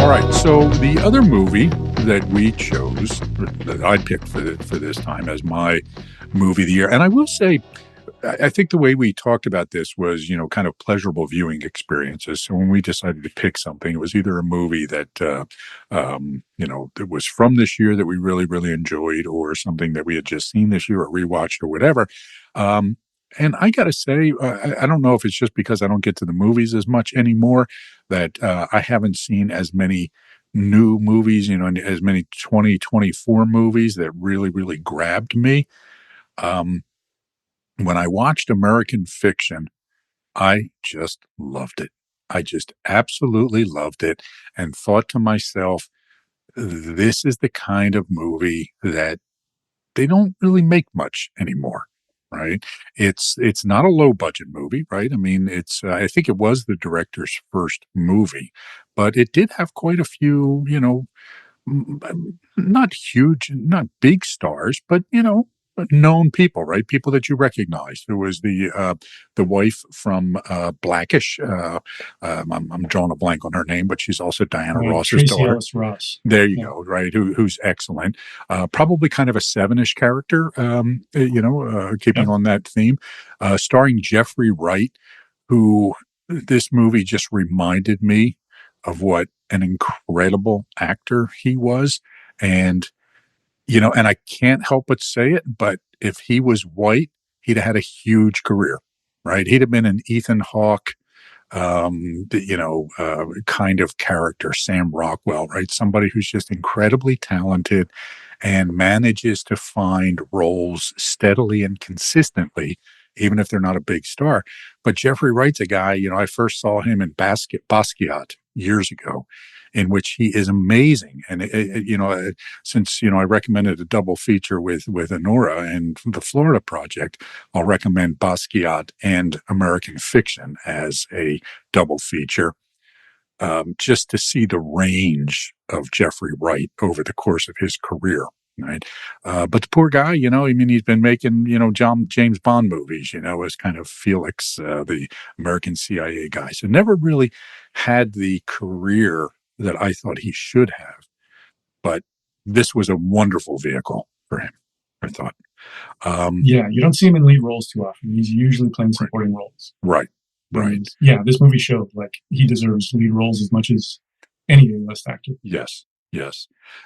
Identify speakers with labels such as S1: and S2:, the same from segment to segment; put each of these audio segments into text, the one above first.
S1: All right, so the other movie that we chose, that I picked for this time as my movie of the year, and I will say, I think the way we talked about this was, kind of pleasurable viewing experiences. So when we decided to pick something, it was either a movie that, that was from this year that we really, really enjoyed, or something that we had just seen this year or rewatched or whatever. Um, and I got to say, I don't know if it's just because I don't get to the movies as much anymore that I haven't seen as many new movies, and as many 2024 movies that really, really grabbed me. Um, when I watched American Fiction, I just loved it. I just absolutely loved it and thought to myself, this is the kind of movie that they don't really make much anymore, right? It's not a low budget movie, right? I mean, it's I think it was the director's first movie, but it did have quite a few, not huge, not big stars, but known people, right? People that you recognize. There was the wife from Blackish. I'm drawing a blank on her name, but she's also Diana Ross's
S2: Tracy
S1: daughter.
S2: Ellis Ross.
S1: There you go, right? Who's excellent. Probably kind of a Sevenish character, keeping on that theme. Starring Jeffrey Wright, who this movie just reminded me of what an incredible actor he was. And, and I can't help but say it, but if he was white, he'd have had a huge career, right? He'd have been an Ethan Hawke, kind of character, Sam Rockwell, right? Somebody who's just incredibly talented and manages to find roles steadily and consistently, even if they're not a big star. But Jeffrey Wright's a guy, I first saw him in Basquiat years ago, in which he is amazing. And, since, I recommended a double feature with Honora and the Florida Project, I'll recommend Basquiat and American Fiction as a double feature, just to see the range of Jeffrey Wright over the course of his career. Right. But the poor guy, he's been making, James Bond movies, as kind of Felix, the American CIA guy. So never really had the career that I thought he should have. But this was a wonderful vehicle for him, I thought.
S2: Yeah, you don't see him in lead roles too often. He's usually playing supporting roles.
S1: Right.
S2: And, yeah, this movie showed he deserves lead roles as much as any A-list actor.
S1: Yes.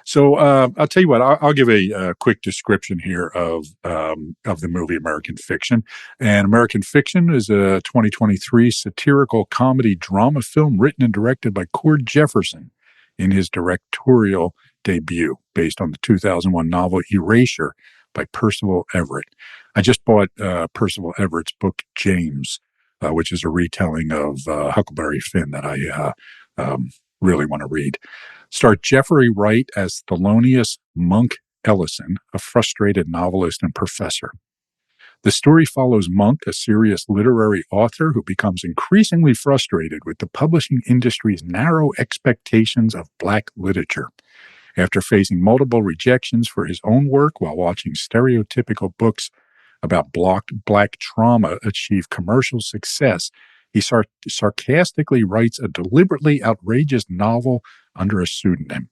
S1: So I'll tell you what. I'll give a quick description here of the movie American Fiction. And American Fiction is a 2023 satirical comedy drama film written and directed by Cord Jefferson in his directorial debut, based on the 2001 novel Erasure by Percival Everett. I just bought Percival Everett's book James, which is a retelling of Huckleberry Finn that I really want to read. Starred Jeffrey Wright as Thelonious Monk Ellison, a frustrated novelist and professor. The story follows Monk, a serious literary author who becomes increasingly frustrated with the publishing industry's narrow expectations of Black literature. After facing multiple rejections for his own work while watching stereotypical books about Black trauma achieve commercial success, he sarcastically writes a deliberately outrageous novel under a pseudonym.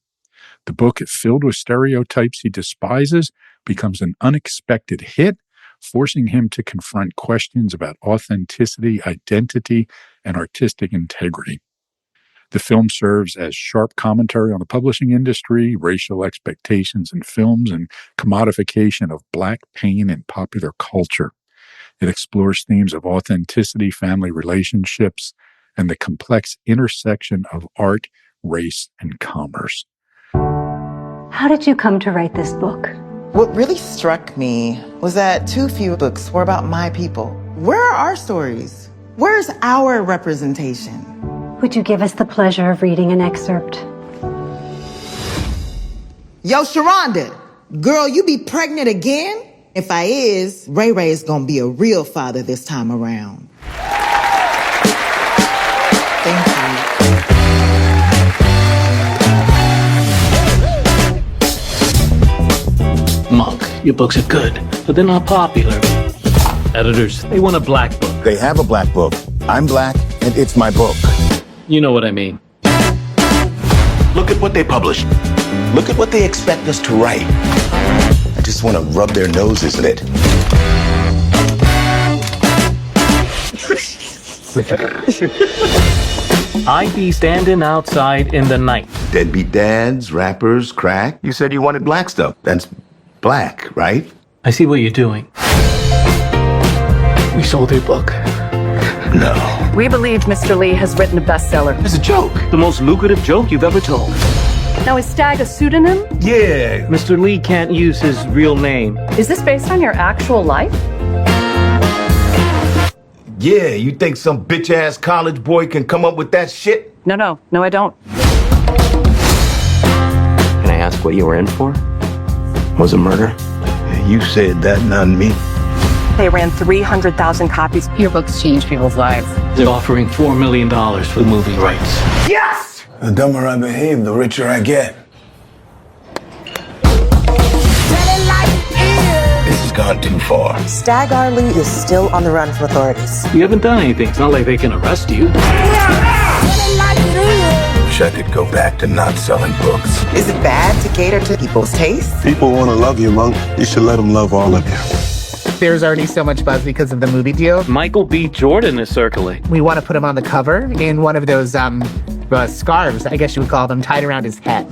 S1: The book, filled with stereotypes he despises, becomes an unexpected hit, forcing him to confront questions about authenticity, identity, and artistic integrity. The film serves as sharp commentary on the publishing industry, racial expectations in films, and commodification of Black pain in popular culture. It explores themes of authenticity, family relationships, and the complex intersection of art, race, and commerce.
S3: How did you come to write this book?
S4: What really struck me was that too few books were about my people. Where are our stories? Where's our representation?
S3: Would you give us the pleasure of reading an excerpt?
S4: Yo, Sharonda, girl, you be pregnant again? If I is, Ray Ray is gonna be a real father this time around. Thank
S5: you. Monk, your books are good, but they're not popular. Editors, they want a Black book.
S6: They have a Black book. I'm Black, and it's my book.
S5: You know what I mean.
S6: Look at what they publish. Look at what they expect us to write. I just want to rub their noses in it.
S5: I'd be standing outside in the night.
S6: Deadbeat dads, rappers, crack. You said you wanted black stuff. That's black, right?
S5: I see what you're doing. We sold your book.
S6: No.
S7: We believe Mr. Lee has written a bestseller.
S6: It's a joke.
S5: The most lucrative joke you've ever told.
S7: Now, is Stagg a pseudonym?
S6: Yeah.
S5: Mr. Lee can't use his real name.
S7: Is this based on your actual life?
S6: Yeah, you think some bitch-ass college boy can come up with that shit?
S7: No, I don't.
S5: Can I ask what you were in for? Was it murder?
S6: You said that, not me.
S7: They ran 300,000 copies. Your books change people's lives.
S5: They're offering $4 million for the movie rights.
S6: Yes! The dumber I behave, the richer I get. This has gone too far.
S8: Stagg R. Lee is still on the run from authorities.
S5: You haven't done anything. It's not like they can arrest you.
S6: Wish I could go back to not selling books.
S8: Is it bad to cater to people's tastes?
S9: People want to love you, Monk. You should let them love all of you.
S10: There's already so much buzz because of the movie deal.
S5: Michael B. Jordan is circulating.
S10: We want to put him on the cover in one of those scarves, I guess you would call them, tied around his head.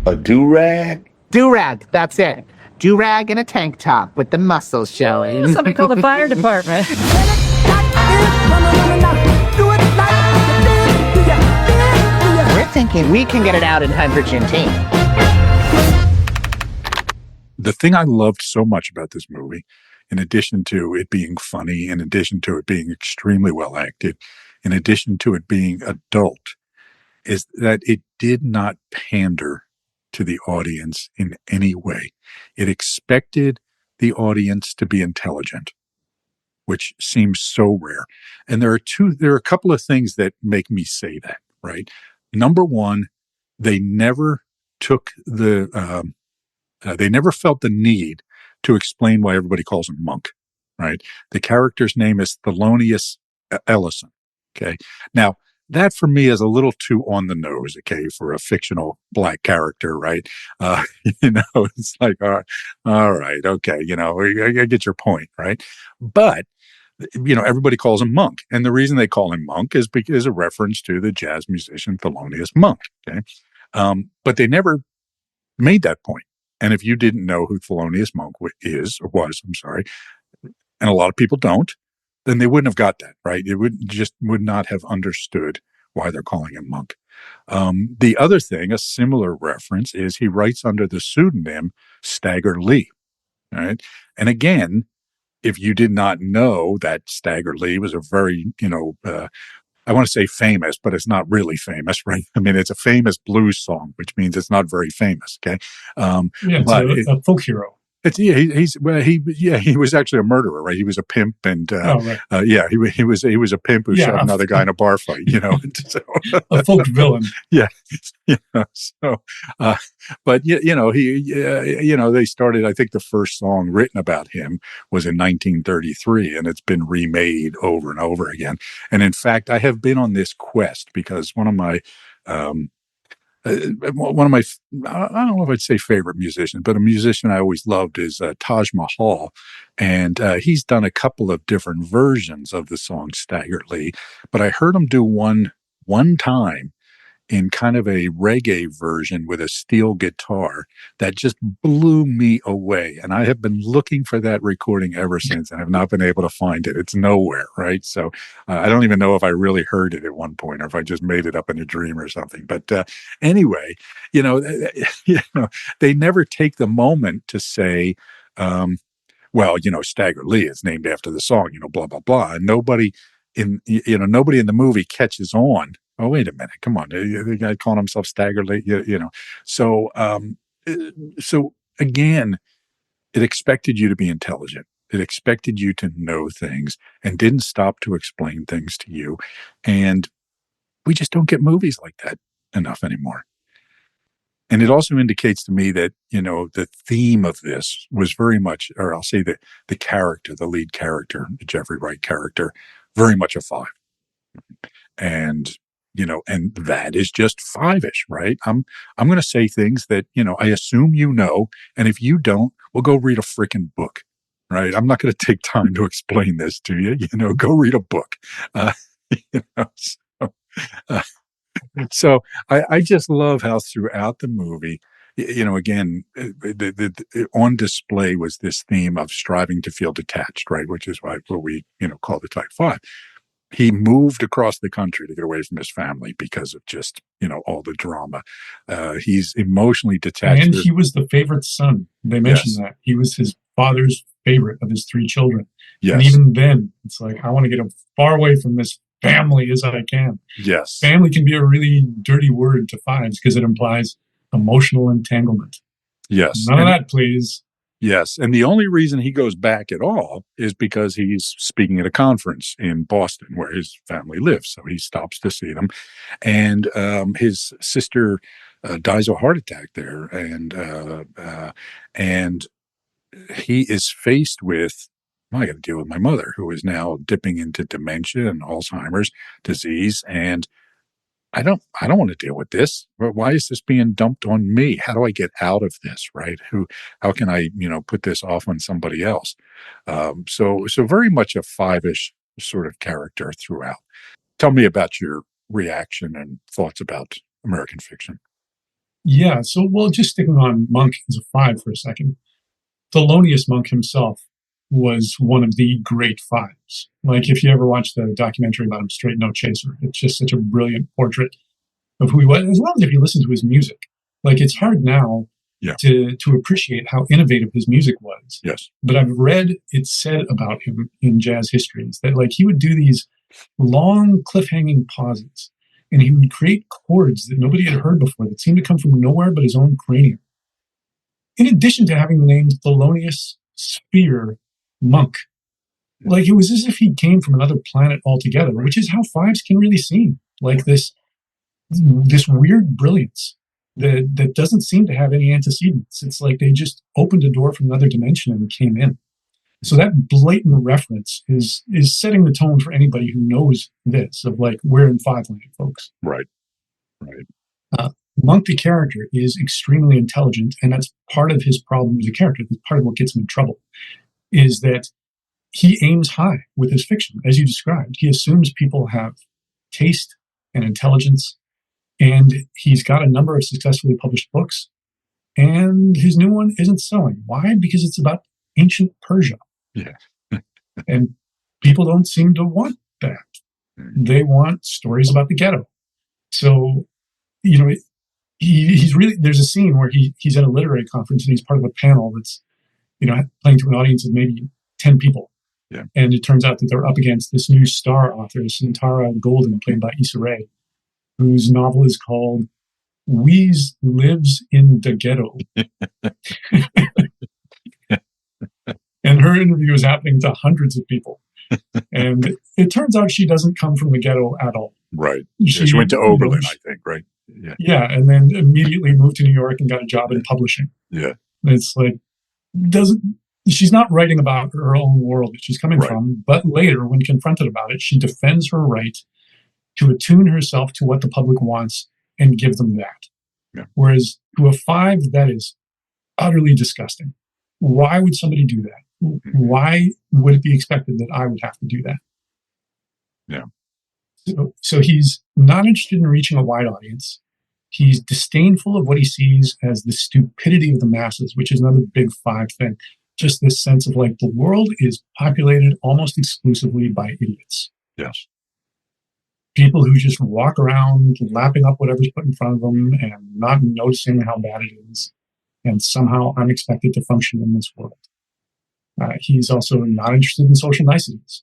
S6: A do-rag?
S10: Do-rag, that's it. Do-rag and a tank top with the muscles showing.
S7: Somebody call the fire department.
S10: We're thinking we can get it out in Argentina.
S1: The thing I loved so much about this movie, in addition to it being funny, in addition to it being extremely well acted, in addition to it being adult, is that it did not pander to the audience in any way. It expected the audience to be intelligent, which seems so rare. And there are a couple of things that make me say that, right? Number one, they never took they never felt the need to explain why everybody calls him Monk, right? The character's name is Thelonious Ellison, okay? Now, that for me is a little too on the nose, okay, for a fictional black character, right? It's like, all right, okay, I get your point, right? But, everybody calls him Monk. And the reason they call him Monk is because a reference to the jazz musician Thelonious Monk, okay? But they never made that point. And if you didn't know who Thelonious Monk was, and a lot of people don't, then they wouldn't have got that, right? It would not have understood why they're calling him Monk. The other thing, a similar reference, is he writes under the pseudonym Stagger Lee, right? And again, if you did not know that Stagger Lee was a very, I want to say famous, but it's not really famous, right? I mean, it's a famous blues song, which means it's not very famous. Okay,
S2: It's a folk hero.
S1: He was actually a murderer, right? He was a pimp, and he was a pimp who shot another guy in a bar fight. So,
S2: a folk villain.
S1: Yeah. So, but they started. I think the first song written about him was in 1933, and it's been remade over and over again. And in fact, I have been on this quest because one of my I don't know if I'd say favorite musician, but a musician I always loved is Taj Mahal. And he's done a couple of different versions of the song Stagger Lee, but I heard him do one time in kind of a reggae version with a steel guitar that just blew me away. And I have been looking for that recording ever since and have not been able to find it. It's nowhere, right? So I don't even know if I really heard it at one point or if I just made it up in a dream or something. But anyway, they never take the moment to say, Stagger Lee is named after the song, blah, blah, blah. And nobody in the movie catches on. Oh, wait a minute. Come on. The guy calling himself Stagger Lee, So again, it expected you to be intelligent. It expected you to know things and didn't stop to explain things to you. And we just don't get movies like that enough anymore. And it also indicates to me that, the theme of this was very much, or I'll say that the character, the lead character, the Jeffrey Wright character, very much a 5. And and that is just five-ish, right? I'm going to say things that, I assume and if you don't, well, go read a freaking book, right? I'm not going to take time to explain this to you, go read a book. You know, so, uh, so I just love how throughout the movie, again, on display was this theme of striving to feel detached, right? Which is what we, call the Type 5. He moved across the country to get away from his family because of just, all the drama. He's emotionally detached.
S2: And he was the favorite son. They mentioned
S1: Yes.
S2: that. He was his father's favorite of his three children.
S1: Yes.
S2: And even then, it's like, I want to get as far away from this family as I can.
S1: Yes.
S2: Family can be a really dirty word to fives because it implies emotional entanglement.
S1: Yes.
S2: None of that, please.
S1: Yes. And the only reason he goes back at all is because he's speaking at a conference in Boston where his family lives. So he stops to see them. And his sister dies of a heart attack there. And he is faced with, I got to deal with my mother, who is now dipping into dementia and Alzheimer's disease. And I don't want to deal with this. Why is this being dumped on me? How do I get out of this? Right? How can I, put this off on somebody else? So very much a five-ish sort of character throughout. Tell me about your reaction and thoughts about American Fiction.
S2: Yeah. So, well, just sticking on Monk as a five for a second. Thelonious Monk himself was one of the great fives. Like, if you ever watch the documentary about him, Straight No Chaser, it's just such a brilliant portrait of who he was, as well as if you listen to his music. Like, it's hard now to appreciate how innovative his music was.
S1: Yes.
S2: But I've read it said about him in jazz histories that, like, he would do these long cliffhanging pauses, and he would create chords that nobody had heard before that seemed to come from nowhere but his own cranium. In addition to having the name Thelonious Sphere Monk. Like, it was as if he came from another planet altogether, which is how fives can really seem. Like this weird brilliance that doesn't seem to have any antecedents. It's like they just opened a door from another dimension and came in. So that blatant reference is setting the tone for anybody who knows this, of like, we're in Five Land, folks.
S1: Right.
S2: Monk, the character, is extremely intelligent, and that's part of his problem as a character. That's part of what gets him in trouble, is that he aims high with his fiction, as you described. He assumes people have taste and intelligence, and he's got a number of successfully published books, and his new one isn't selling. Why? Because it's about ancient Persia.
S1: Yeah.
S2: And people don't seem to want that. They want stories about the ghetto. So, he's really, there's a scene where he's at a literary conference and he's part of a panel that's, playing to an audience of maybe 10 people.
S1: Yeah.
S2: And it turns out that they're up against this new star author, Santara Golden, played by Issa Rae, whose novel is called Weeze Lives in the Ghetto. And her interview is happening to hundreds of people. And it turns out she doesn't come from the ghetto at all.
S1: Right. She went to Oberlin, I think, right? Yeah.
S2: Yeah, and then immediately moved to New York and got a job in publishing.
S1: Yeah.
S2: It's like, she's not writing about her own world that she's coming from, but later, when confronted about it, she defends her right to attune herself to what the public wants and give them that.
S1: Yeah.
S2: Whereas to a five, that is utterly disgusting. Why would somebody do that? Why would it be expected that I would have to do that?
S1: Yeah.
S2: So he's not interested in reaching a wide audience. He's disdainful of what he sees as the stupidity of the masses, which is another big five thing. Just this sense of like, the world is populated almost exclusively by idiots.
S1: Yes.
S2: People who just walk around lapping up whatever's put in front of them and not noticing how bad it is. And somehow I'm expected to function in this world. He's also not interested in social niceties.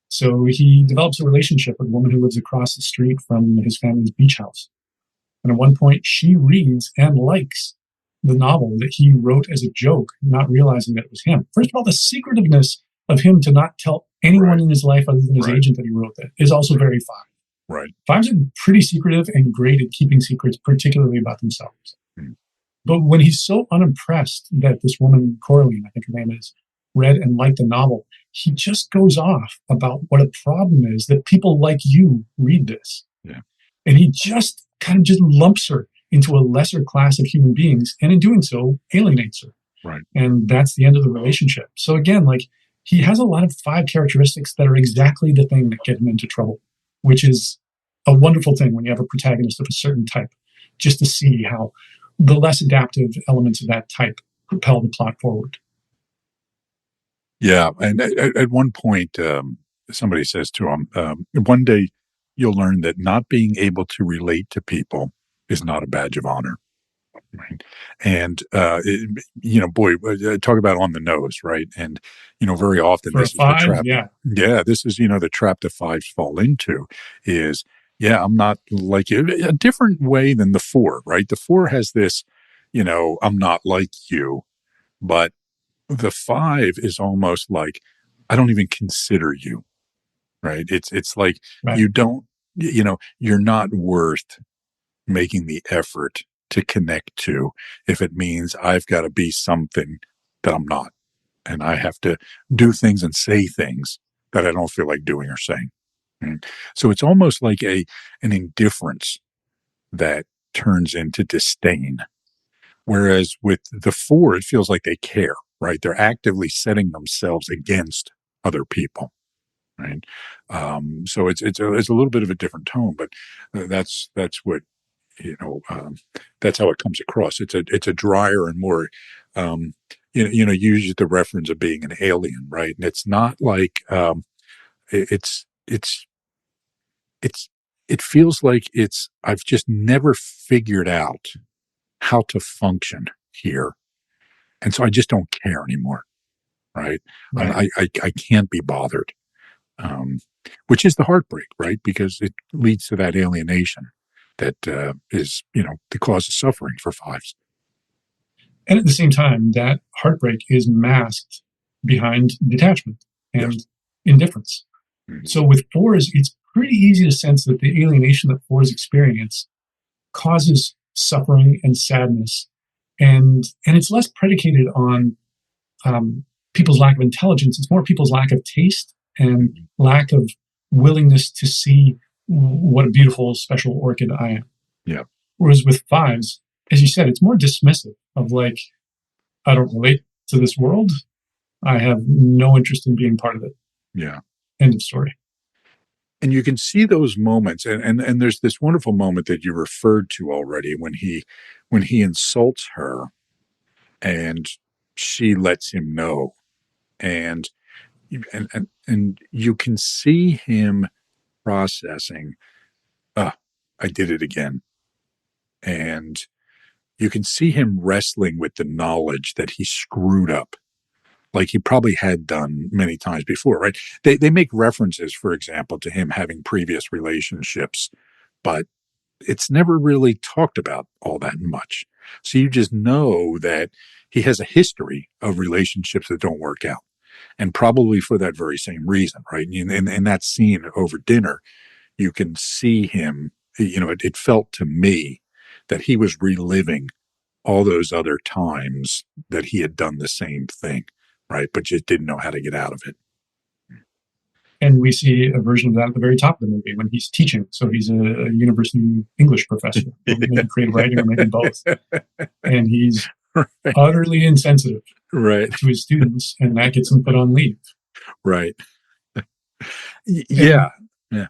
S2: So he develops a relationship with a woman who lives across the street from his family's beach house. And at one point, she reads and likes the novel that he wrote as a joke, not realizing that it was him. First of all, the secretiveness of him to not tell anyone in his life other than his agent that he wrote that is also very five.
S1: Right.
S2: Fives are pretty secretive and great at keeping secrets, particularly about themselves. But when he's so unimpressed that this woman, Coraline, I think her name is, read and liked the novel, he just goes off about what a problem is that people like you read this.
S1: Yeah.
S2: And he just kind of just lumps her into a lesser class of human beings, and in doing so, alienates her.
S1: Right.
S2: And that's the end of the relationship. So again, like, he has a lot of 5 characteristics that are exactly the thing that get him into trouble, which is a wonderful thing when you have a protagonist of a certain type, just to see how the less adaptive elements of that type propel the plot forward.
S1: Yeah, and at one point, somebody says to him, "One day you'll learn that not being able to relate to people is not a badge of honor." Right? And boy, talk about on the nose, right? And very often
S2: For a
S1: this is the
S2: 5,
S1: trap.
S2: yeah.
S1: Yeah, this is the trap that 5s fall into is, yeah, I'm not like you. A different way than the 4, right? The 4 has this, I'm not like you, but the 5 is almost like, I don't even consider you, right? It's like
S2: Right.
S1: you don't, you're not worth making the effort to connect to if it means I've got to be something that I'm not. And I have to do things and say things that I don't feel like doing or saying. Right? So it's almost like an indifference that turns into disdain. Whereas with the 4, it feels like they care, right? They're actively setting themselves against other people, right? So it's a little bit of a different tone, but that's what that's how it comes across. It's a drier and more you use the reference of being an alien, right? And it's not like it's it feels like I've just never figured out how to function here. And so I just don't care anymore. Right.
S2: Right.
S1: I can't be bothered. Which is the heartbreak, right? Because it leads to that alienation that is, the cause of suffering for 5s.
S2: And at the same time, that heartbreak is masked behind detachment and
S1: Yes.
S2: indifference.
S1: Mhm.
S2: So with 4s, it's pretty easy to sense that the alienation that 4s experience causes suffering and sadness, and it's less predicated on people's lack of intelligence. It's more people's lack of taste and lack of willingness to see what a beautiful, special orchid I am.
S1: Yeah.
S2: Whereas with 5s, as you said, it's more dismissive of like, I don't relate to this world. I have no interest in being part of it.
S1: Yeah.
S2: End of story.
S1: And you can see those moments, and there's this wonderful moment that you referred to already when he insults her and she lets him know. And and you can see him processing, I did it again. And you can see him wrestling with the knowledge that he screwed up, like he probably had done many times before, right? They make references, for example, to him having previous relationships, but it's never really talked about all that much. So you just know that he has a history of relationships that don't work out. And probably for that very same reason, right? In that scene over dinner, you can see him, it felt to me that he was reliving all those other times that he had done the same thing, right? But just didn't know how to get out of it.
S2: And we see a version of that at the very top of the movie when he's teaching. So he's a university English professor, or maybe creative writing, or maybe both. And he's utterly insensitive
S1: Right.
S2: to his students, and that gets him put on leave.
S1: Right. Yeah. Yeah.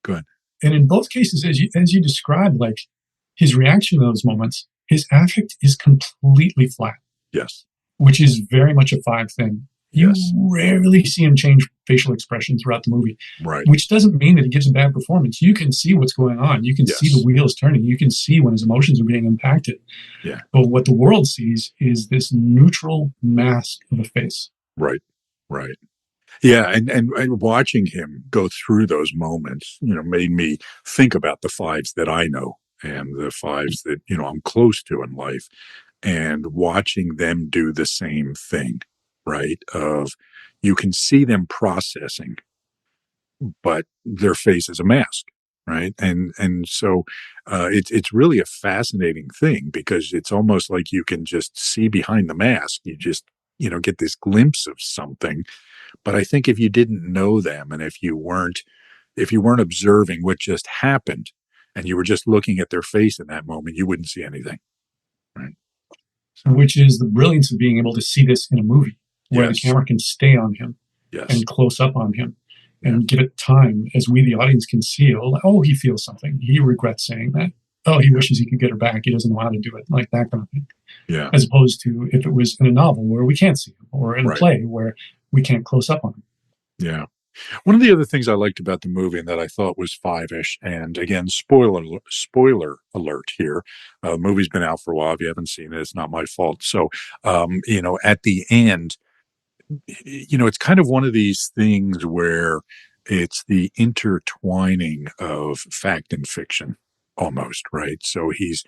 S1: Go ahead.
S2: And in both cases, as you described, like his reaction to those moments, his affect is completely flat.
S1: Yes.
S2: Which is very much a 5 thing. You
S1: Yes.
S2: rarely see him change facial expression throughout the movie,
S1: Right.
S2: which doesn't mean that he gives a bad performance. You can see what's going on. You can
S1: Yes.
S2: see the wheels turning. You can see when his emotions are being impacted.
S1: Yeah.
S2: But what the world sees is this neutral mask of a face.
S1: Right. Right. Yeah, and watching him go through those moments, made me think about the 5s that I know and the 5s that, I'm close to in life, and watching them do the same thing, right? Of you can see them processing, but their face is a mask, right? And so it's really a fascinating thing because it's almost like you can just see behind the mask. You just get this glimpse of something. But I think if you didn't know them and if you weren't observing what just happened and you were just looking at their face in that moment, you wouldn't see anything. Right.
S2: Which is the brilliance of being able to see this in a movie where
S1: Yes.
S2: the camera can stay on him
S1: Yes.
S2: and close up on him and give it time as we, the audience, can see, oh, he feels something. He regrets saying that. Oh, he wishes he could get her back. He doesn't know how to do it, like that kind of thing.
S1: Yeah.
S2: As opposed to if it was in a novel where we can't see him, or in a play where we can't close up on him.
S1: Yeah. One of the other things I liked about the movie and that I thought was five-ish, and again, spoiler alert here. The movie's been out for a while. If you haven't seen it, it's not my fault. So, at the end, it's kind of one of these things where it's the intertwining of fact and fiction almost, right? So he's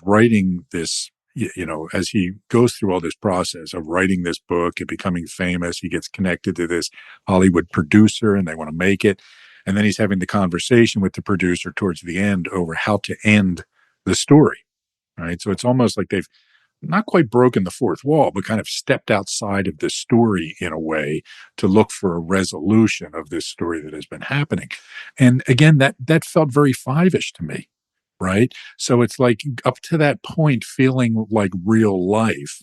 S1: writing this, as he goes through all this process of writing this book and becoming famous, he gets connected to this Hollywood producer and they want to make it. And then he's having the conversation with the producer towards the end over how to end the story, right? So it's almost like they've not quite broken the fourth wall, but kind of stepped outside of the story in a way to look for a resolution of this story that has been happening. And again, that felt very five-ish to me, right? So it's like up to that point feeling like real life.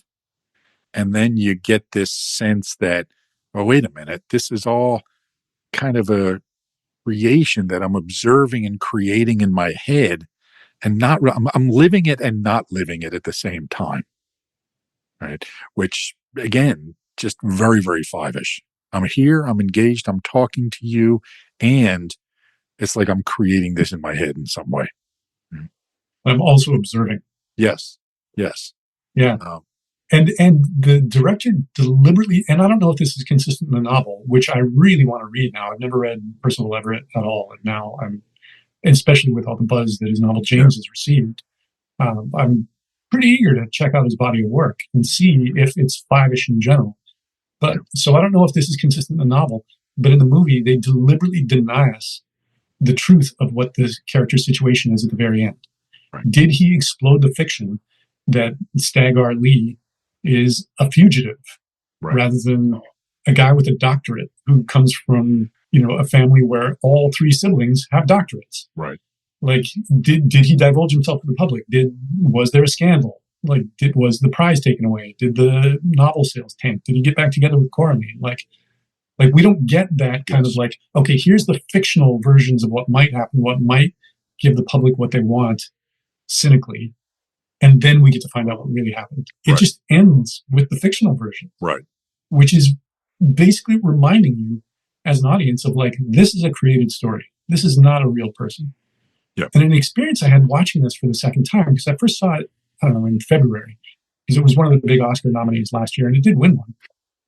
S1: And then you get this sense that, well, wait a minute, this is all kind of a creation that I'm observing and creating in my head, and I'm living it and not living it at the same time, right? Which again, just very, very five-ish. I'm here, I'm engaged, I'm talking to you, and it's like I'm creating this in my head in some way.
S2: I'm also observing.
S1: Yes. Yes.
S2: Yeah. And the director deliberately, and I don't know if this is consistent in the novel, which I really want to read now. I've never read Percival Everett at all, and now especially with all the buzz that his novel James has received, I'm pretty eager to check out his body of work and see if it's five-ish in general. But so I don't know if this is consistent in the novel, but in the movie, they deliberately deny us the truth of what the character's situation is at the very end.
S1: Right.
S2: Did he explode the fiction that Staggar Lee is a fugitive rather than a guy with a doctorate who comes from, a family where all three siblings have doctorates?
S1: Right.
S2: Like, did he divulge himself to the public? Was there a scandal? Like, was the prize taken away? Did the novel sales tank? Did he get back together with Coraline? Like we don't get that kind of like, okay, here's the fictional versions of what might happen, what might give the public what they want cynically. And then we get to find out what really happened. It just ends with the fictional version.
S1: Right.
S2: Which is basically reminding you as an audience of like, this is a created story. This is not a real person.
S1: Yeah.
S2: And an experience I had watching this for the second time, because I first saw it, I don't know, in February, because it was one of the big Oscar nominees last year, and it did win one,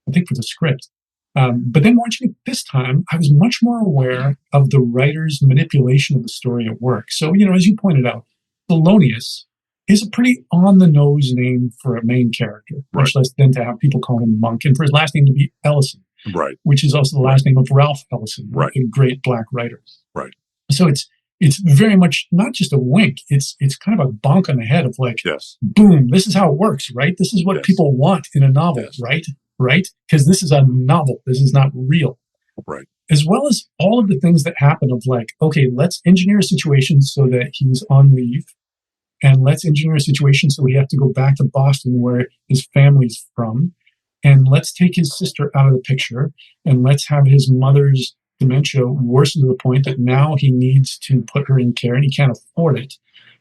S2: I think, for the script. But then watching it this time, I was much more aware of the writer's manipulation of the story at work. So, as you pointed out, Thelonious is a pretty on-the-nose name for a main character, much less than to have people call him Monk, and for his last name to be Ellison, which is also the last name of Ralph Ellison, a great Black writer.
S1: Right.
S2: So it's very much not just a wink. It's kind of a bonk on the head of like, boom, this is how it works, right? This is what people want in a novel, right? Right? Because this is a novel. This is not real.
S1: Right.
S2: As well as all of the things that happen of like, okay, let's engineer a situation so that he's on leave. And let's engineer a situation so we have to go back to Boston where his family's from. And let's take his sister out of the picture. And let's have his mother's dementia worsen to the point that now he needs to put her in care and he can't afford it.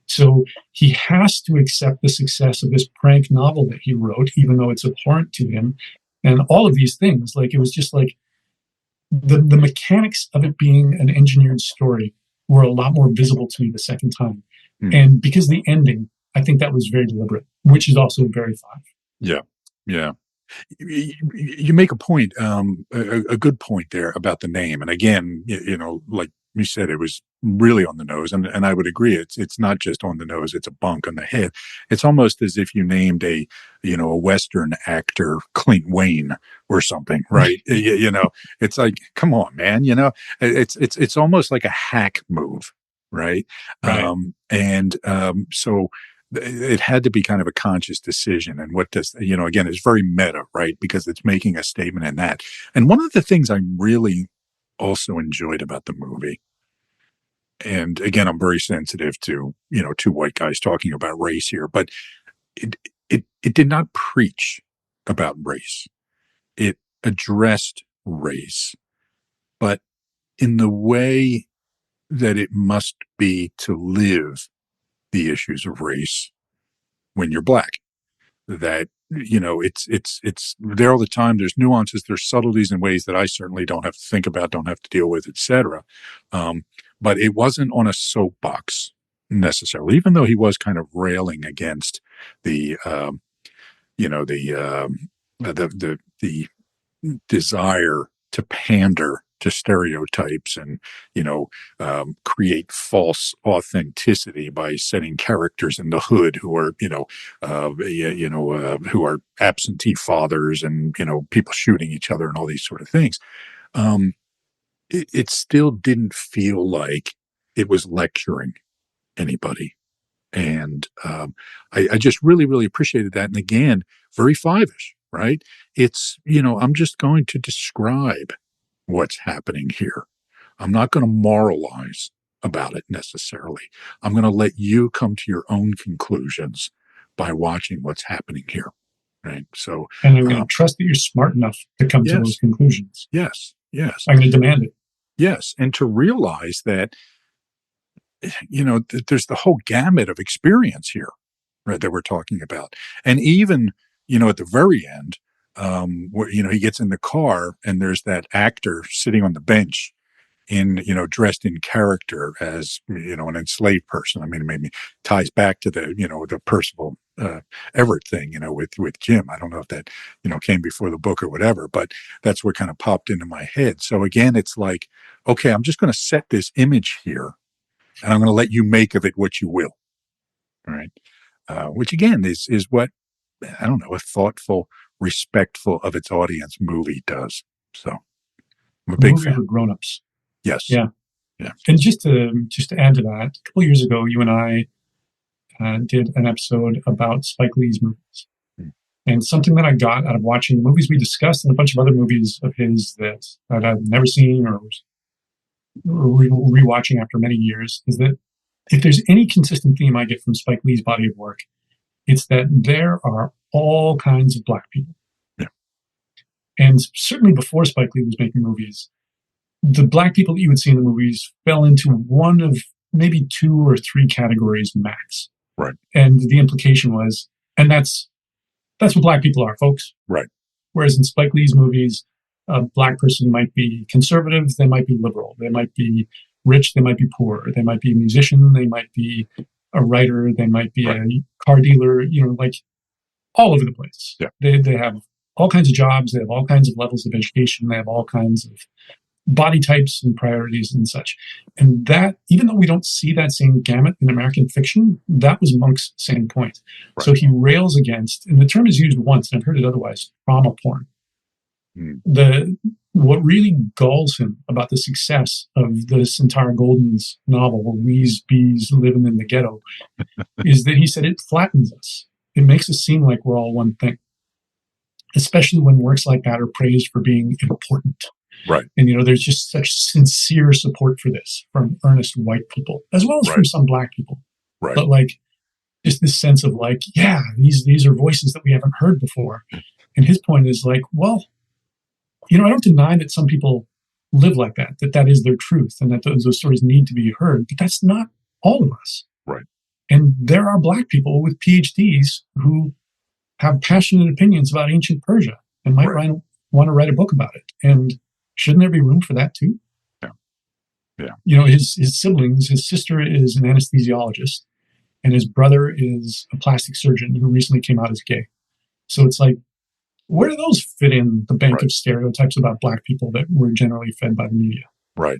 S2: So he has to accept the success of this prank novel that he wrote, even though it's abhorrent to him. And all of these things, like it was just like the mechanics of it being an engineered story were a lot more visible to me the second time. And because the ending, I think that was very deliberate, which is also very five.
S1: Yeah. Yeah. You make a point, a good point there about the name. And again, like you said, it was really on the nose. And I would agree. It's not just on the nose. It's a bunk on the head. It's almost as if you named a Western actor Clint Wayne or something, right? It's like, come on, man, it's almost like a hack move. Right. So it had to be kind of a conscious decision. And what does, again, it's very meta, right? Because it's making a statement in that. And one of the things I really also enjoyed about the movie and again, I'm very sensitive to, two white guys talking about race here, but it did not preach about race. It addressed race, but in the way that it must be to live the issues of race when you're black. That, it's there all the time. There's nuances, there's subtleties in ways that I certainly don't have to think about, don't have to deal with, etc. But it wasn't on a soapbox necessarily, even though he was kind of railing against the, the desire to pander to stereotypes and create false authenticity by setting characters in the hood who are who are absentee fathers and people shooting each other and all these sort of things. It still didn't feel like it was lecturing anybody. And I just really, really appreciated that. And again, very Five-ish, right? It's, I'm just going to describe what's happening here. I'm not going to moralize about it necessarily. I'm going to let you come to your own conclusions by watching what's happening here, right? So,
S2: and I'm going to trust that you're smart enough to come to those conclusions.
S1: Yes.
S2: I'm going to demand it.
S1: Yes, and to realize that there's the whole gamut of experience here, right, that we're talking about. And even, at the very end, where, he gets in the car and there's that actor sitting on the bench dressed in character as, an enslaved person. I mean, it made me ties back to the, the Percival Everett thing, with Jim. I don't know if that, came before the book or whatever, but that's what kind of popped into my head. So again, it's like, okay, I'm just going to set this image here and I'm going to let you make of it what you will. All right. Which again is what, I don't know, a thoughtful, respectful of its audience movie does. So I'm a big
S2: movie
S1: fan.
S2: for grown-ups.
S1: Yes.
S2: Yeah. And just to add to that, a couple years ago, you and I did an episode about Spike Lee's movies. And something that I got out of watching the movies we discussed and a bunch of other movies of his that I've never seen or was rewatching after many years is that if there's any consistent theme I get from Spike Lee's body of work, it's that there are all kinds of black people.
S1: Yeah.
S2: And certainly before Spike Lee was making movies, the black people that you would see in the movies fell into one of maybe two or three categories max.
S1: Right.
S2: And the implication was, and that's what black people are, folks.
S1: Right.
S2: Whereas in Spike Lee's movies, a black person might be conservative, they might be liberal, they might be rich, they might be poor, they might be a musician, they might be a writer, they might be a car dealer, like all over the place.
S1: Yeah.
S2: They have all kinds of jobs, they have all kinds of levels of education, they have all kinds of body types and priorities and such. And that, even though we don't see that same gamut in American fiction, that was Monk's same point.
S1: Right.
S2: So he rails against, and the term is used once, and I've heard it otherwise, trauma porn. What really galls him about the success of this entire Golden's novel, We's Bees Living in the Ghetto, is that he said it flattens us. It makes us seem like we're all one thing, especially when works like that are praised for being important.
S1: Right.
S2: And, there's just such sincere support for this from earnest white people, as well as from some black people.
S1: Right.
S2: But just this sense of these are voices that we haven't heard before. And his point is well, I don't deny that some people live like that is their truth and that those stories need to be heard, but that's not all of us.
S1: Right.
S2: And there are black people with PhDs who have passionate opinions about ancient Persia and might want to write a book about it. And shouldn't there be room for that too?
S1: Yeah.
S2: His siblings, his sister is an anesthesiologist and his brother is a plastic surgeon who recently came out as gay. So it's where do those fit in the bank of stereotypes about black people that we're generally fed by the media?
S1: Right.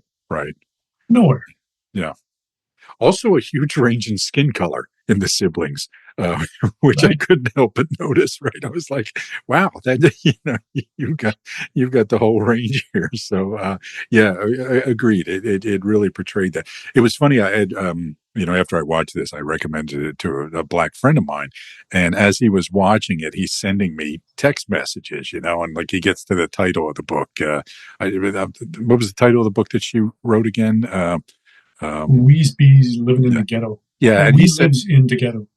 S2: Nowhere.
S1: Yeah. Also a huge range in skin color in the siblings, which I couldn't help but notice. Right. I was like, wow, that, you've got the whole range here. So, agreed. It really portrayed that. It was funny. I had, after I watched this, I recommended it to a black friend of mine. And as he was watching it, he's sending me text messages, and he gets to the title of the book. What was the title of the book that she wrote again?
S2: Weaseby's living in the ghetto.
S1: Yeah, and
S2: he
S1: he said
S2: lives in the ghetto.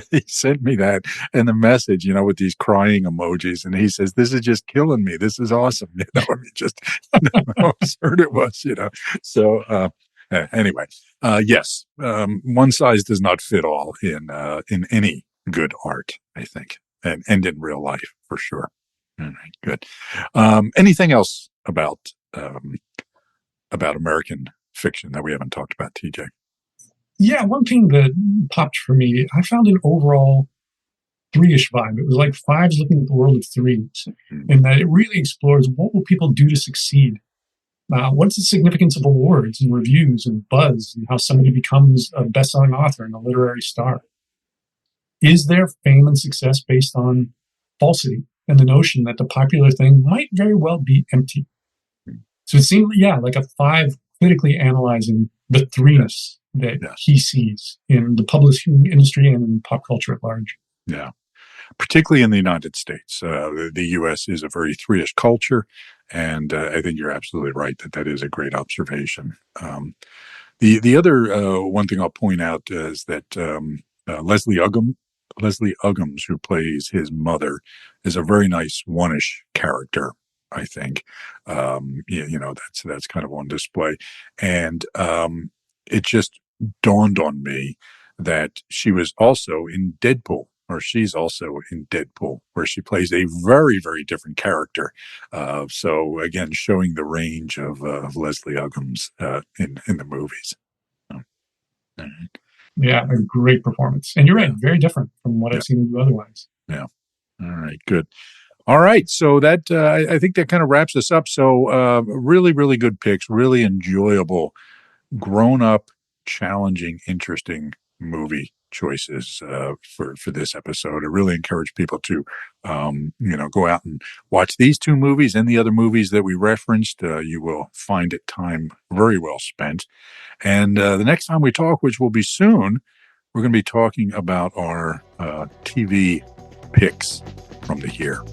S1: he sent me that and the message, with these crying emojis, and he says, "This is just killing me. This is awesome." I mean, just how absurd it was, So anyway, yes, one size does not fit all in any good art, I think, and in real life for sure. All right, good. Anything else about American fiction that we haven't talked about, TJ?
S2: Yeah, one thing that popped for me, I found an overall three-ish vibe. It was like fives looking at the world of threes, and that it really explores what will people do to succeed. What's the significance of awards and reviews and buzz, and how somebody becomes a best-selling author and a literary star? Is there fame and success based on falsity and the notion that the popular thing might very well be empty? So it seemed, like a five critically analyzing the threeness that he sees in the publishing industry and in pop culture at large.
S1: Yeah, particularly in the United States. The U.S. is a very three-ish culture, and I think you're absolutely right that is a great observation. The other one thing I'll point out is that Leslie Uggams, who plays his mother, is a very nice one-ish character, I think. That's kind of on display. And it just dawned on me that she was also in Deadpool, or she's also in Deadpool, where she plays a very, very different character. So again, showing the range of Leslie Uggams in the movies.
S2: Yeah, a great performance. And you're right, very different from what I've seen him do otherwise.
S1: Yeah. All right, good. All right, so that I think that kind of wraps us up. So really, really good picks, really enjoyable, grown-up, challenging, interesting movie choices for this episode. I really encourage people to go out and watch these two movies and the other movies that we referenced. You will find it time very well spent. And the next time we talk, which will be soon, we're going to be talking about our TV picks from the year.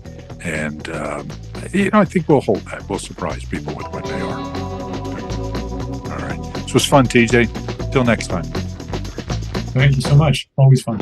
S1: And I think we'll hold that. We'll surprise people with what they are. All right. This was fun, TJ. Till next time.
S2: Thank you so much. Always fun.